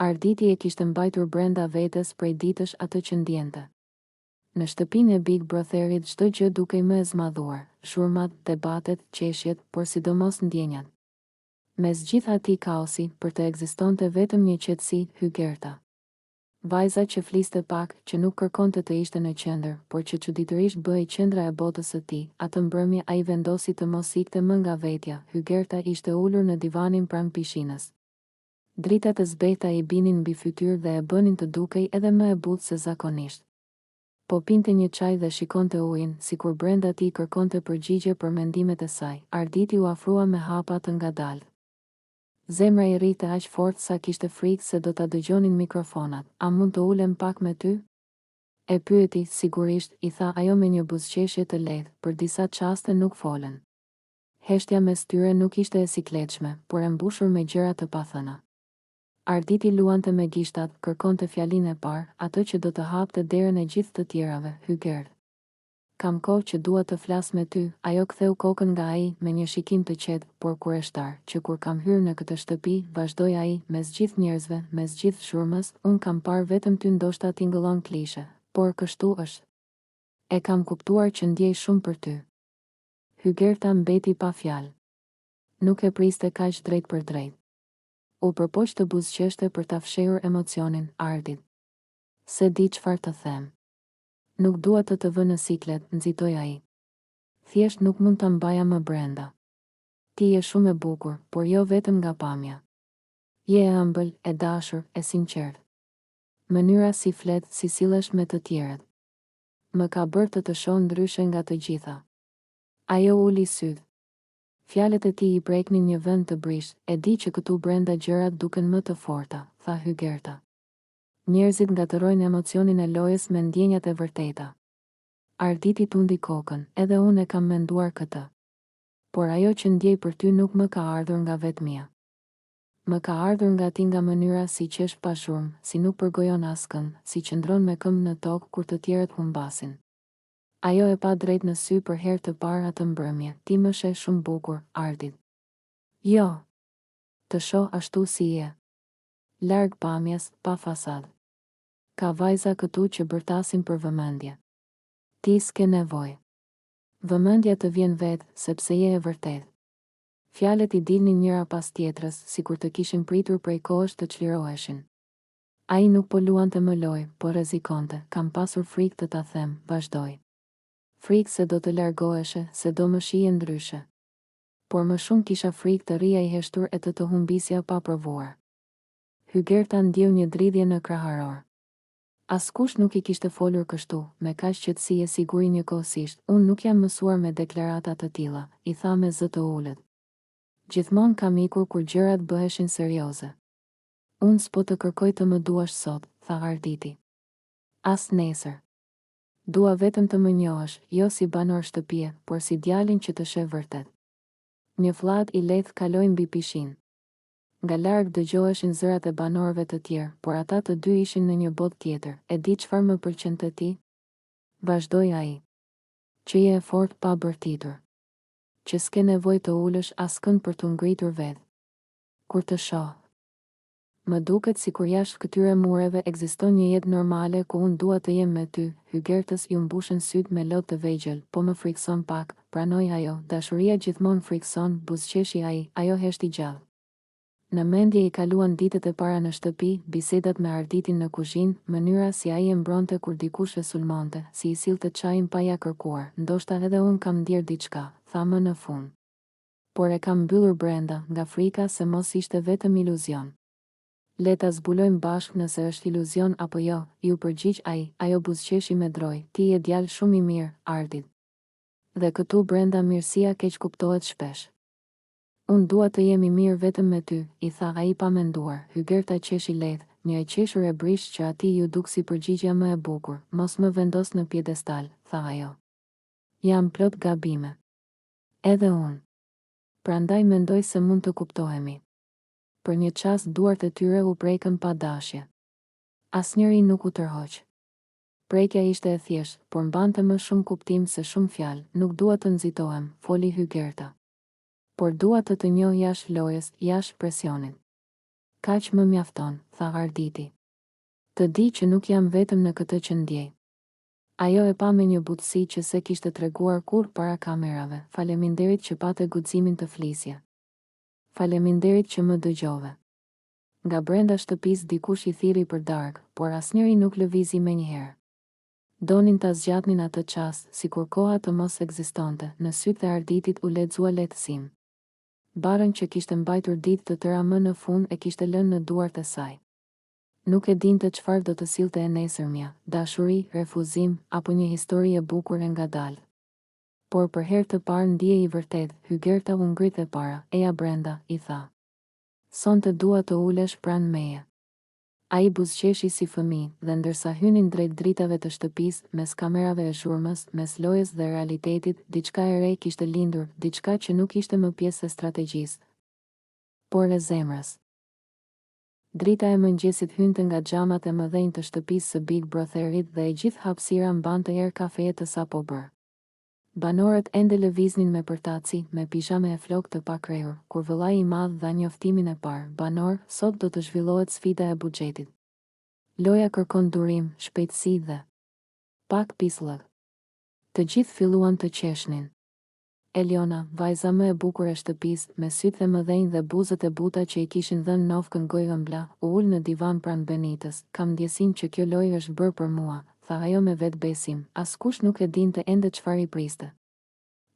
Arditi e kishte mbajtur brenda vetes prej ditësh atë që ndjente. Në shtëpinë e Big Brotherit çdo gjë dukej më e zmadhuar, shurmat, debatet, qeshjet, por sidomos ndjenjat. Mes gjithë atij kaosi, për të ekzistonte vetëm një qetësi, Hygerta. Vajza që fliste pak, që nuk kërkonte të ishte në qendër, por që çuditërisht bëhej qendra e botës së tij. Atë mbrëmje ai vendosi të mos ikte më nga vetja. Hygerta ishte ulur në divanin pranë pishinës. Dritat e zbehta i binin mbi fytyrë dhe e bënin të dukej edhe më e butë se zakonisht. Po pinte një çaj dhe shikonte ujin, sikur brenda tij kërkonte përgjigje për mendimet e saj. Arditi u afrua me hapa të ngadaltë. Zemra i rrite aq fort sa kishte frikë se do ta dëgjonin mikrofonat. A mund të ulem pak me ty? E pyeti, sigurisht, i tha ajo me një buzëqeshje të lehtë, për disa çaste nuk folën. Heshtja mes tyre nuk ishte e sikletshme, por e mbushur me gjëra të pathëna. Arditi luante me gishtat, kërkonte fjalinë e parë, atë që do të hapte derën e gjithë të tjerave. Hygert. Kam kohë që dua të flas me ty, ajo ktheu kokën nga ai me një shikim të qetë, por kureshtar, që kur kam hyrë në këtë shtëpi, vazhdoi ai, mes gjithë njerëzve, mes gjithë shurmës, unë kam parë vetëm ty, ndoshta tingëllon klishe, por kështu është. E kam kuptuar që ndjej shumë për ty. Hygerta mbeti pa fjalë. Nuk e priste kaq drejt për drejt. U përpoq të buzëqeshte për ta fshehur emocionin, Ardit. Se di çfarë të them. Nuk dua të vë në siklet, nxitoi ai. Thjesht nuk mund ta mbaja më brenda. Ti je shumë e bukur, por jo vetëm nga pamja. Je e ëmbël, e dashur, e sinqert. Mënyra si flet, si sillesh me të tjerët. Më ka bërë të shoh ndryshe nga të gjitha. Ajo uli syt. Fjalët e tij i preknin një vend të brisht. E di që këtu brenda gjërat duken më të forta, tha Hygerta. Njerëzit ngatërojnë emocionin e lojës me ndjenjat e vërteta. Arditi tundi kokën, edhe unë e kam menduar këtë. Por ajo që ndjej për ty nuk më ka ardhur nga vetmia. Më ka ardhur nga ti, nga mënyra si qesh pa zhurmë, si nuk përgojon askënd, si qëndron me këmbë në tokë kur të tjerët humbasin. Ajo e pa drejt në sy për herë të parë atë mbrëmje. Ti më sheh shumë bukur, Ardit. Jo. Të shoh ashtu si je. Larg pamjes, pa fasadë. Ka vajza këtu që bërtasin për vëmendje. Ti s'ke nevojë. Vëmendja të vjen vetë, sepse je e vërtet. Fjalët i dilnin njëra pas tjetrës, sikur të kishin pritur prej kohësh të çliroheshin. Ai nuk po luante më lojë, por rrezikonte. Kam pasur frikë të ta them, vazhdoi. Frikë se do të largoheshe, se do më shije ndryshe. Por më shumë kisha frikë të rria i heshtur e të humbisja pa provuar. Hygerta ndjeu një dridhje në kraharor. Askush nuk i kishte folur kështu, me kaq qetësi e siguri njëkohësisht. Unë nuk jam mësuar me deklarata të tilla, i tha me zë të ulët. Gjithmonë kam ikur kur gjërat bëheshin serioze. Unë s'po të kërkoj të më duash sot, tha Arditi. As nesër. Dua vetëm të më njohësh, jo si banor shtëpie, por si djalin që të sheh vërtet. Një fllak i lehtë kaloi mbi pishinë. Nga larg dëgjoheshin zërat e banorëve të tjerë, por ata të dy ishin në një botë tjetër. E di çfarë më pëlqen te ti? Vazhdoi ai. Që je e fortë pa bërtitur. Që s'ke nevojë të ulësh askënd për të ngritur vetë. Kur të shoh, më duket sikur jashtë këtyre mureve ekziston një jetë normale ku unë dua të jem me ty. Hygertës ju mbushën syt me lot të vegjël, po më frikson pak, pranoi ajo. Dashuria gjithmonë frikson, buzëqeshi ai, ajo heshti gjallë. Në mendje i kaluan ditët e para në shtëpi, bisedat me Arditin në kuzhinë, mënyra si ai e mbronte kur dikush e sulmonte, si i sillte çajin pa ja kërkuar. Ndoshta edhe unë kam ndier diçka, tha më në fund. Por e kam mbyllur brenda, nga frika se mos ishte vetëm iluzion. Le ta zbulojmë bashkë nëse është iluzion apo jo, ju përgjigj ai. Ajo buzëqeshi me droj. Ti je djalë shumë i mirë, Ardit. Dhe këtu brenda mirësia keq kuptohet shpesh. Unë dua të jem i mirë vetëm me ty, i tha ai pa menduar. Hygerta qeshi lehtë, një e qeshur e brisht që atij ju duk si përgjigja më e bukur. Mos më vendos në piedestal, tha ajo. Jam plot gabime. Edhe unë. Prandaj mendoj se mund të kuptohemi. Për një çast duart e tyre u prekën pa dashje. Asnjëri nuk u tërhoq. Prekja ishte e thjeshtë, por mbante më shumë kuptim se shumë fjalë. Nuk dua të nxitohem, foli Hygerta. Por dua të njoh jashtë lojës, jashtë presionit. Kaq më mjafton, tha Arditi. Të di që nuk jam vetëm në këtë që ndjej. Ajo e pa me një butësi që se kishte treguar kur para kamerave. Faleminderit që pate guximin të flisje. Faleminderit që më dëgjove. Nga brenda shtëpis dikush i thiri për darkë, por asnjëri nuk lëvizi menjëherë. Donin ta zgjatnin atë çast, sikur koha të mos ekzistonte. Në sytë e Arditit u lexua lehtësim. Barën që kishte mbajtur ditë të tëra më në fund e kishte lënë në duart e saj. Nuk e dinte çfarë do të sillte e nesërmja, dashuri, refuzim, apo një histori e bukur e ngadalë. Por për herë të parë ndjej i vërtet, Hygerta u ngrit e para, eja brenda, i tha. Sonte dua të ulesh pranë meje. Ai buzëqeshi si fëmijë, dhe ndërsa hynin drejt dritave të shtëpisë, mes kamerave e zhurmës, mes lojës dhe realitetit, diçka e re kishte lindur, diçka që nuk ishte më pjesë e strategjisë, por e zemrës. Drita e mëngjesit hynte nga xhamat e mëdhenj të shtëpisë së Big Brotherit dhe e gjithë hapësira mbante erë kafeje të sapo bërë. Banorët ende lëviznin me përtaci, me pijame e flokë të pakrehur, kur vëllai i madh dha njoftimin e parë. Banor, sot do të zhvillohet sfida e buxhetit. Loja kërkon durim, shpejtësi dhe pak pislëk. Të gjithë filluan të qeshnin. Eliona, vajza më e bukur e shtëpisë, me sytë e mëdhenj dhe buzët e buta që i kishin dhënë nofkën gojëmbla, u ul në divan pranë Benitës. Kam ndjesinë që kjo lojë është bërë për mua, tha ajo me vetbesim. Askush nuk e dinte ende çfarë i priste.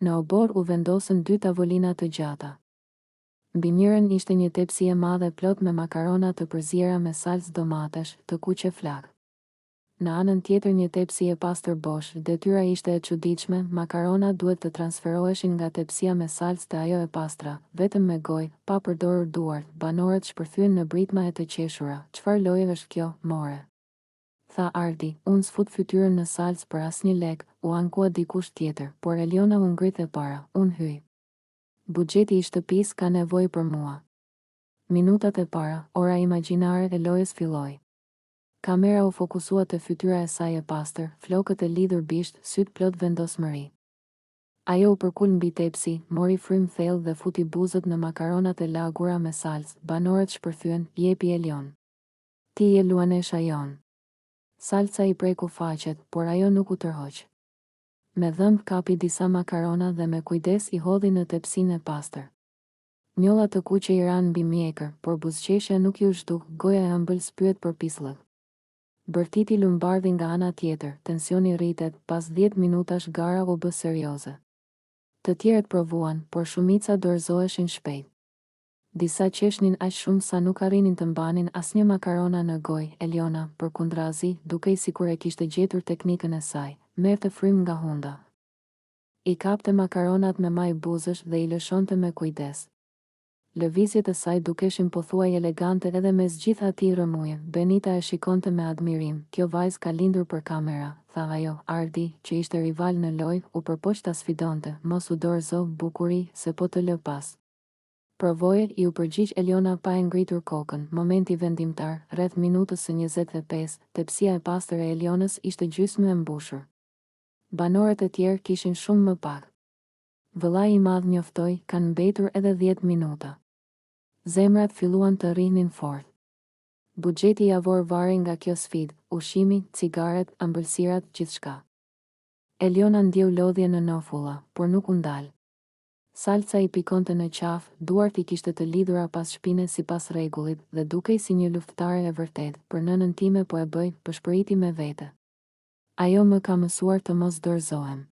Në obor u vendosën 2 tavolina të gjata. Mbi njërin ishte një tepsi e madhe plot me makarona të përziera me salcë domatesh, të kuqe flak. Në anën tjetër një tepsi e pastër bosh, detyra ishte e çuditshme, makarona duhet të transferoheshin nga tepsia me salcë te ajo e pastra, vetëm me gojë, pa përdorur duart. Banorët shpërthyen në britma e të qeshura. Çfarë loje është kjo, more? Tha Ardi, unë s'fut fytyrën në salcë për asnjë lek, u ankua dikush tjetër, por Eliona u ngrit e para, unë hyj. Buxheti i shtëpisë ka nevojë për mua. Minutat e para, ora imagjinare e lojës filloi. Kamera u fokusua te fytyra e saj e pastër, flokët e lidhur bisht, sytë plot vendosmëri. Ajo u përkul mbi tepsi, mori frym thellë dhe futi buzët në makaronat e lagura me salcë. Banorët shpërthyen, jepi Elion. Ti je luanesha jon. Salca i preku faqet, por ajo nuk u tërhoq. Me dhëmb kapi disa makarona dhe me kujdes i hodhi në tepsinë e pastër. Njolla të kuqe i ranë mbi mjekër, por buzëqeshja nuk ju zhduk, goja e ëmbël spyet për pislëk. Bërtiti lumbardhi nga ana tjetër, tensioni rritet, pas 10 minutash gara u bë serioze. Të tjerët provuan, por shumica dorëzoheshin shpejt. Disa qeshnin aq shumë sa nuk arrinin të mbanin asnjë makarona në gojë. Eliona, përkundrazi, dukej sikur e kishte gjetur teknikën e saj, merrte frym nga hunda. I kapte makaronat me maj buzësh dhe i lëshonte me kujdes. Lëvizjet e saj dukeshin pothuaj elegante edhe mes gjithë atij rrëmuje. Benita e shikonte me admirim. Kjo vajzë ka lindur për kamera, tha ajo. Ardi, që ishte rival në lojë, u përpoq ta sfidonte. Mos u dorëzo, bukuri, se po të lë pas. Provoje, i u përgjigj Eliona pa e ngritur kokën. Momenti vendimtar, rreth minutës së 25, tepsia e pastër e Elionës ishte gjysmë e mbushur. Banorët e tjerë kishin shumë më pak. Vëllai i madh njoftoi, kanë mbetur edhe 10 minuta. Zemrat filluan të rrihnin fort. Buxheti javor varri nga kjo sfidë, ushqimi, cigaret, ëmbëlsirat, gjithçka. Eliona ndjeu lodhje në nofulla, por nuk u ndal. Salca i pikonte në qafë, duart i kishte të lidhura pas shpine sipas rregullit dhe dukej si një luftare e vërtet. Për nënën time po e bëj, pëshpëriti me vete. Ajo më ka mësuar të mos dorëzohem.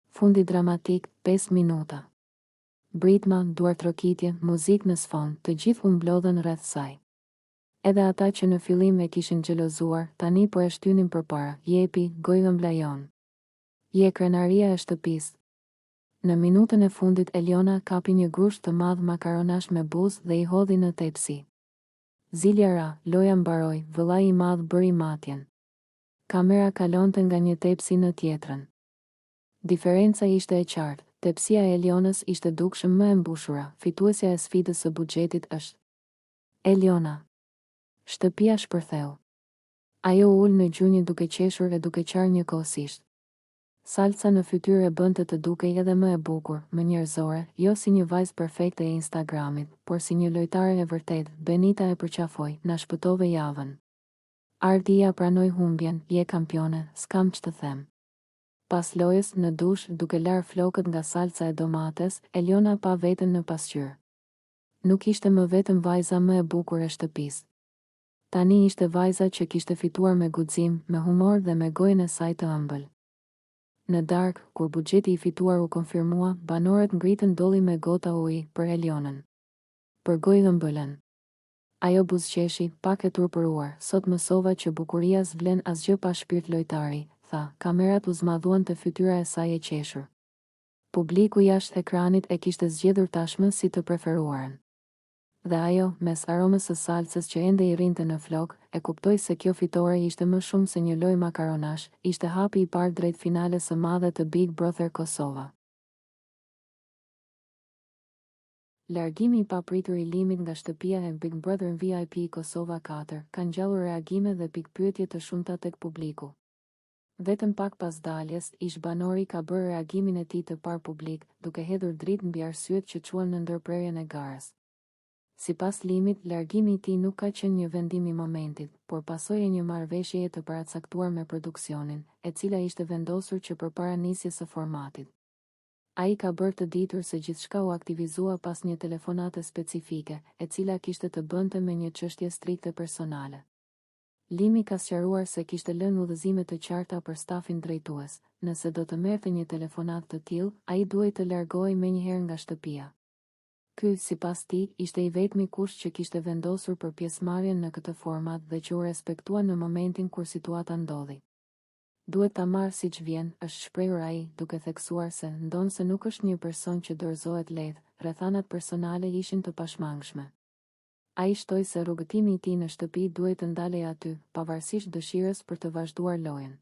Fundi dramatik, 5 minuta. Britma, duartrokitje, muzikë në sfond, të gjithë u mblodhen rreth saj. Edhe ata që në fillim e kishin xhelozuar, tani po e shtynin përpara. Jepi, gojëmbla jon. Je krenaria e shtëpisë. Në minutën e fundit Eliona kapi një grusht të madh makaronash me buzë dhe i hodhi në tepsi. Zilja ra, loja mbaroi, vëllai i madh bëri matjen. Kamera kalonte nga një tepsi në tjetrën. Diferenca ishte e qartë, tepsia e Elionës ishte dukshëm më e mbushura, fituesja e sfidës së buxhetit është Eliona. Shtëpia shpërtheu. Ajo ul në gjunjë duke qeshur e duke qarë njëkohësisht. Salca në fytyrë e bënte të dukej edhe më e bukur, më njerëzore, jo si një vajzë perfekte e Instagramit, por si një lojtare e vërtet. Benita e përqafoi, na shpëtove javën. Ardia pranoi humbjen, je kampione, s'kam që të them. Pas lojës, në dush, duke larë flokët nga salca e domates, Eliona pa veten në pasqyrë. Nuk ishte më vetëm vajza më e bukur e shtëpisë. Tani ishte vajza që kishte fituar me guxim, me humor dhe me gojën e saj të ëmbël. Në darkë, kur buxheti i fituar u konfirmua, banorët ngritën dolli me gota uji për Elionën. Për gojë ëmbëlën. Ajo buzëqeshi, pak e turpëruar, sot mësova që bukuria s'vlen asgjë pa shpirt lojtari, tha, kamerat u zmadhuan të fytyra e saj e qeshur. Publiku jashtë ekranit e kishte zgjedhur tashmë si të preferuaren. Dhe ajo, mes aromës së salcës që ende i rrinte në flok, e kuptoi se kjo fitore ishte më shumë se një lojë makaronash, ishte hapi i parë drejt finales së madhe të Big Brother Kosova. Largimi i papritur i Limit nga shtëpia e Big Brother VIP Kosova 4 ka ngjallur reagime dhe pikpyetje të shumta tek publiku. Vetëm pak pas daljes, ish banori ka bërë reagimin e tij të parë publik, duke hedhur dritë mbi arsyet që çuan në ndërprerjen e garës. Sipas Limit, largimi i tij nuk ka qenë një vendim i momentit, por pasojë e një marrëveshjeje të paracaktuar me produksionin, e cila ishte vendosur që përpara nisjes së formatit. Ai ka bërë të ditur se gjithçka u aktivizua pas një telefonate specifike, e cila kishte të bënte me një çështje strikte personale. Limi ka sqaruar se kishte lënë udhëzime të qarta për stafin drejtues. Nëse do të merrte një telefonat të tillë, ai duhej të largohej menjëherë nga shtëpia. Ky, sipas tij, ishte i vetmi kusht që kishte vendosur për pjesëmarrjen në këtë format dhe që u respektua në momentin kur situata ndodhi. Duhet ta marr siç vjen, është shprehur ai, duke theksuar se ndonse nuk është një person që dorëzohet lehtë, rrethanat personale ishin të pashmangshme. Ai shtoi se rrugëtimi i tij në shtëpi duhet të ndalej aty, pavarësisht dëshirës për të vazhduar lojën.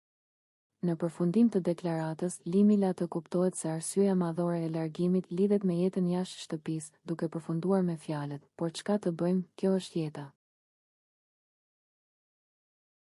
Në përfundim të deklaratës, Limi la të kuptohet se arsyeja madhore e largimit lidhet me jetën jashtë shtëpisë, duke përfunduar me fjalët, por çka të bëjmë, kjo është jeta.